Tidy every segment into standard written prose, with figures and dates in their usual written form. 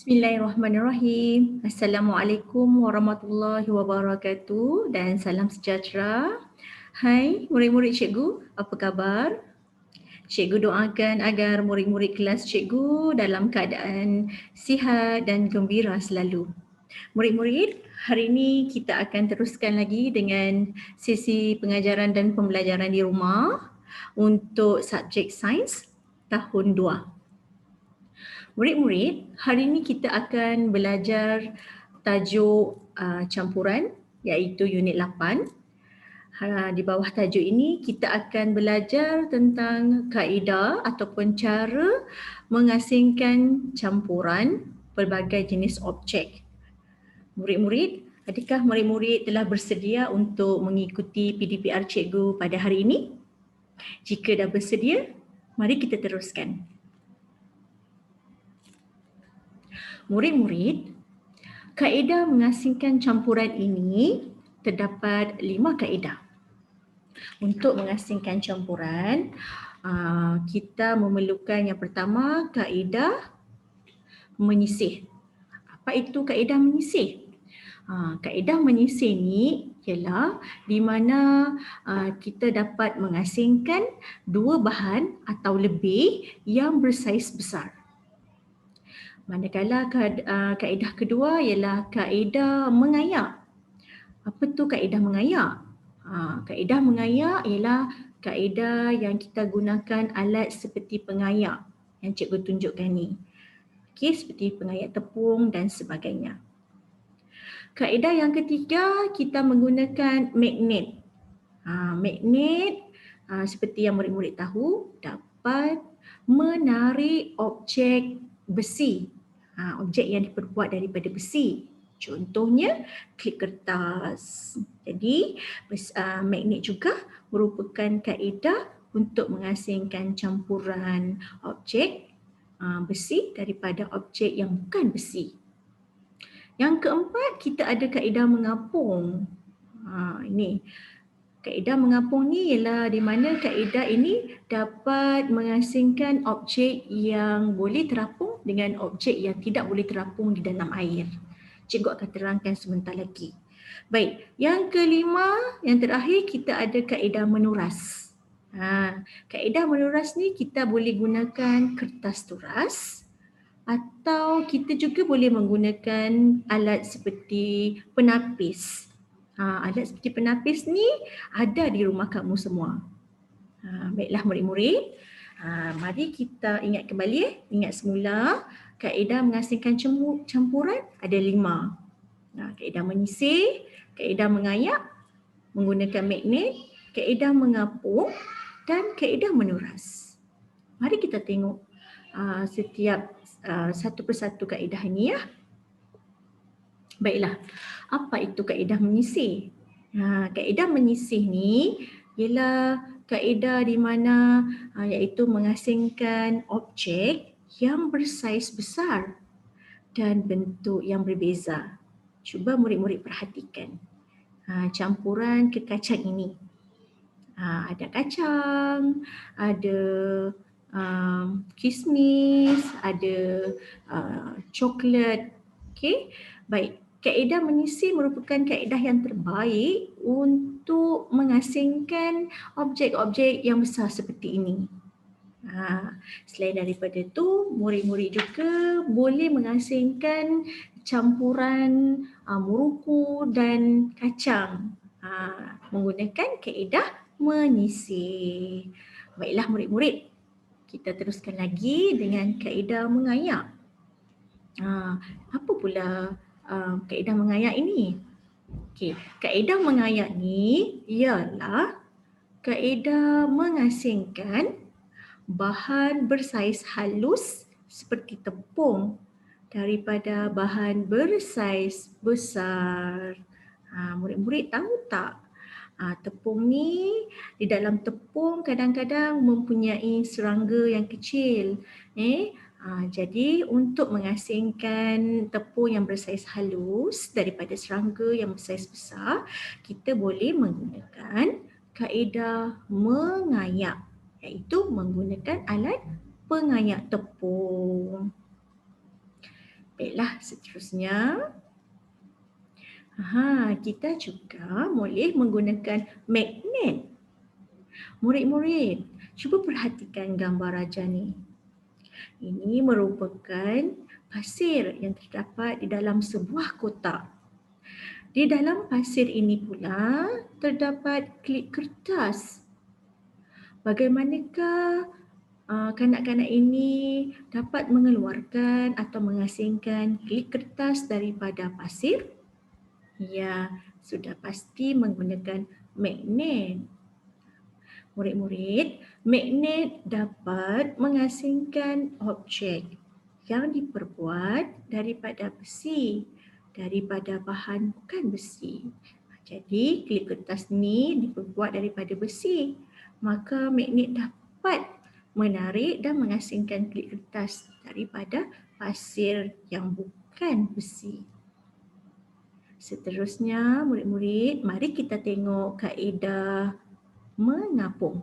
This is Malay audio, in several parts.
Bismillahirrahmanirrahim. Assalamualaikum warahmatullahi wabarakatuh dan salam sejahtera. Hai murid-murid cikgu, apa khabar? Cikgu doakan agar murid-murid kelas cikgu dalam keadaan sihat dan gembira selalu. Murid-murid, hari ini kita akan teruskan lagi dengan sesi pengajaran dan pembelajaran di rumah untuk subjek sains tahun 2. Murid-murid, hari ini kita akan belajar tajuk campuran iaitu unit 8. Di bawah tajuk ini kita akan belajar tentang kaedah ataupun cara mengasingkan campuran pelbagai jenis objek. Murid-murid, adakah murid-murid telah bersedia untuk mengikuti PDPR cikgu pada hari ini? Jika dah bersedia, mari kita teruskan. Murid-murid, kaedah mengasingkan campuran ini terdapat 5 kaedah. Untuk mengasingkan campuran, kita memerlukan yang pertama kaedah menyisih. Apa itu kaedah menyisih? Kaedah menyisih ni ialah di mana kita dapat mengasingkan dua bahan atau lebih yang bersaiz besar. Manakala kaedah kedua ialah kaedah mengayak. Apa tu kaedah mengayak? Kaedah mengayak ialah kaedah yang kita gunakan alat seperti pengayak yang cikgu tunjukkan ni. Okey, seperti pengayak tepung dan sebagainya. Kaedah yang ketiga, kita menggunakan magnet. Magnet seperti yang murid-murid tahu dapat menarik objek besi. Objek yang diperbuat daripada besi. Contohnya klip kertas. Jadi magnet juga merupakan kaedah untuk mengasingkan campuran objek besi daripada objek yang bukan besi. Yang keempat, kita ada kaedah mengapung. Ini kaedah mengapung ni ialah di mana kaedah ini dapat mengasingkan objek yang boleh terapung dengan objek yang tidak boleh terapung di dalam air. Cikgu akan terangkan sebentar lagi. Baik, yang kelima, yang terakhir kita ada kaedah menuras. Kaedah menuras ni kita boleh gunakan kertas turas atau kita juga boleh menggunakan alat seperti penapis. Alat seperti penapis ni ada di rumah kamu semua. Baiklah murid-murid, mari kita ingat kembali, ingat semula kaedah mengasingkan campuran ada 5. Kaedah menyisih, kaedah mengayak, menggunakan magnet, kaedah mengapung dan kaedah menuras. Mari kita tengok setiap satu persatu kaedah ini ya. Baiklah, apa itu kaedah menyisih? Kaedah menyisih ni ialah kaedah di mana iaitu mengasingkan objek yang bersaiz besar dan bentuk yang berbeza. Cuba murid-murid perhatikan campuran kekacang ini. Ada kacang, ada kismis, ada coklat. Okey, baik. Kaedah menyisih merupakan kaedah yang terbaik untuk mengasingkan objek-objek yang besar seperti ini. Selain daripada itu, murid-murid juga boleh mengasingkan campuran muruku dan kacang menggunakan kaedah menyisih. Baiklah murid-murid, kita teruskan lagi dengan kaedah mengayak. Apa pula kaedah mengayak ini? Okey, kaedah mengayak ni ialah kaedah mengasingkan bahan bersaiz halus seperti tepung daripada bahan bersaiz besar. Murid-murid tahu tak? Tepung ni, di dalam tepung kadang-kadang mempunyai serangga yang kecil. Jadi untuk mengasingkan tepung yang bersaiz halus daripada serangga yang bersaiz besar, kita boleh menggunakan kaedah mengayak, iaitu menggunakan alat pengayak tepung. Baiklah, seterusnya. Kita juga boleh menggunakan magnet. Murid-murid, cuba perhatikan gambar raja ni. Ini merupakan pasir yang terdapat di dalam sebuah kotak. Di dalam pasir ini pula terdapat klip kertas. Bagaimanakah kanak-kanak ini dapat mengeluarkan atau mengasingkan klip kertas daripada pasir? Ya, sudah pasti menggunakan magnet. Murid-murid, magnet dapat mengasingkan objek yang diperbuat daripada besi, daripada bahan bukan besi. Jadi, klip kertas ni diperbuat daripada besi. Maka magnet dapat menarik dan mengasingkan klip kertas daripada pasir yang bukan besi. Seterusnya, murid-murid, mari kita tengok kaedah mengapung.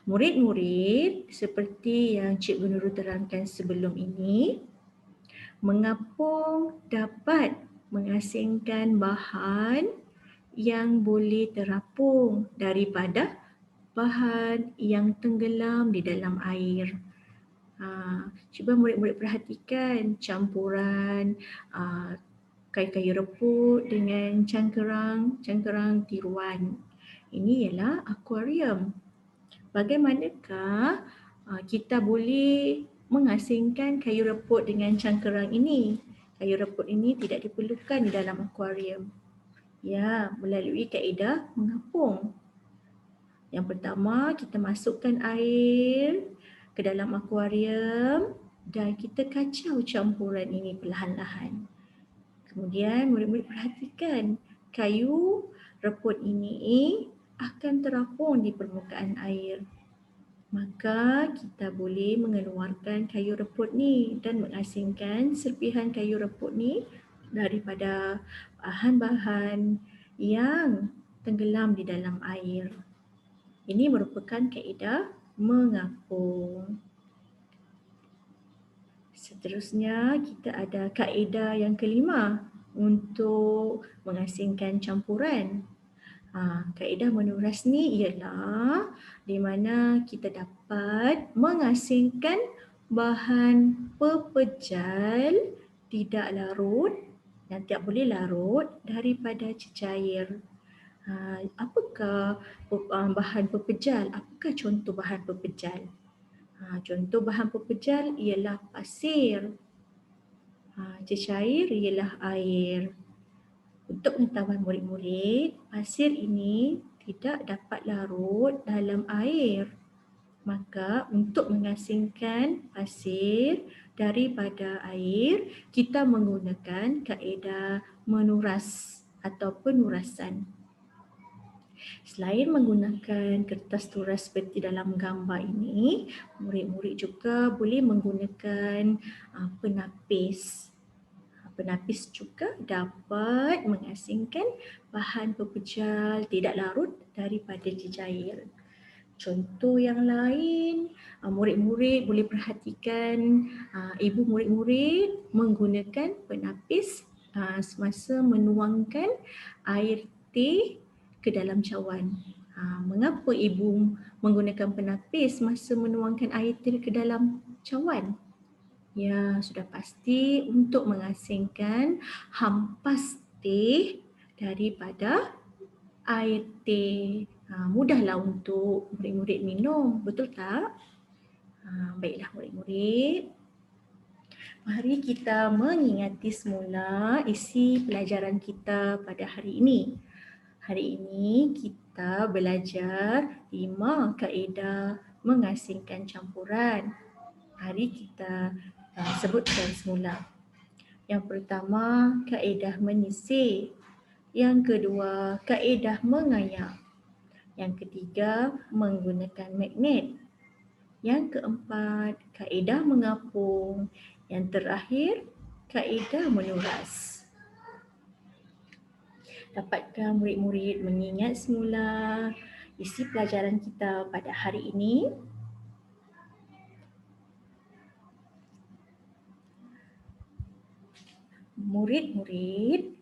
Murid-murid, seperti yang Cikgu Nurul terangkan sebelum ini, mengapung dapat mengasingkan bahan yang boleh terapung daripada bahan yang tenggelam di dalam air. Cuba murid-murid perhatikan campuran kayu-kayu reput dengan cangkerang tiruan. Ini ialah akuarium. Bagaimanakah kita boleh mengasingkan kayu reput dengan cangkerang ini? Kayu reput ini tidak diperlukan di dalam akuarium. Ya, melalui kaedah mengapung. Yang pertama, kita masukkan air ke dalam akuarium dan kita kacau campuran ini perlahan-lahan. Kemudian murid-murid perhatikan kayu reput ini akan terapung di permukaan air. Maka kita boleh mengeluarkan kayu reput ni dan mengasingkan serpihan kayu reput ni daripada bahan-bahan yang tenggelam di dalam air. Ini merupakan kaedah mengapung. Seterusnya, kita ada kaedah yang kelima untuk mengasingkan campuran. Kaedah menuras ni ialah di mana kita dapat mengasingkan bahan pepejal tidak larut yang tidak boleh larut daripada cecair. Apakah bahan pepejal? Apakah contoh bahan pepejal? Contoh bahan pepejal ialah pasir. Cecair ialah air. Untuk pengetahuan murid-murid, pasir ini tidak dapat larut dalam air. Maka untuk mengasingkan pasir daripada air, kita menggunakan kaedah menuras atau penurasan. Selain menggunakan kertas turas seperti dalam gambar ini, murid-murid juga boleh menggunakan penapis. Penapis juga dapat mengasingkan bahan pepejal tidak larut daripada cecair. Contoh yang lain, murid-murid boleh perhatikan ibu murid-murid menggunakan penapis semasa menuangkan air teh ke dalam cawan. Mengapa ibu menggunakan penapis masa menuangkan air teh ke dalam cawan? Ya, sudah pasti untuk mengasingkan hampas teh daripada air teh. Mudahlah untuk murid-murid minum, betul tak? Baiklah murid-murid. Mari kita mengingati semula isi pelajaran kita pada hari ini. Hari ini kita belajar 5 kaedah mengasingkan campuran. Mari kita sebutkan semula. Yang pertama, kaedah menyisir. Yang kedua, kaedah mengayak. Yang ketiga, menggunakan magnet. Yang keempat, kaedah mengapung. Yang terakhir, kaedah menuras. Dapatkah murid-murid mengingat semula isi pelajaran kita pada hari ini? Murid-murid,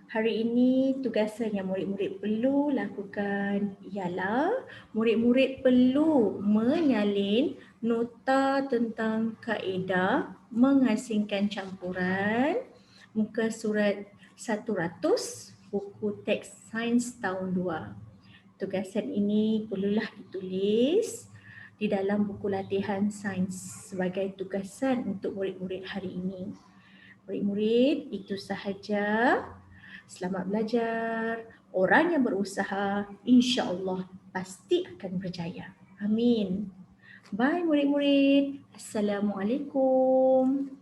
hari ini tugasan yang murid-murid perlu lakukan ialah murid-murid perlu menyalin nota tentang kaedah mengasingkan campuran muka surat 100 buku teks sains tahun 2. Tugasan ini perlulah ditulis di dalam buku latihan sains sebagai tugasan untuk murid-murid hari ini. Murid-murid, itu sahaja. Selamat belajar. Orang yang berusaha, insya-Allah pasti akan berjaya. Amin. Bye murid-murid. Assalamualaikum.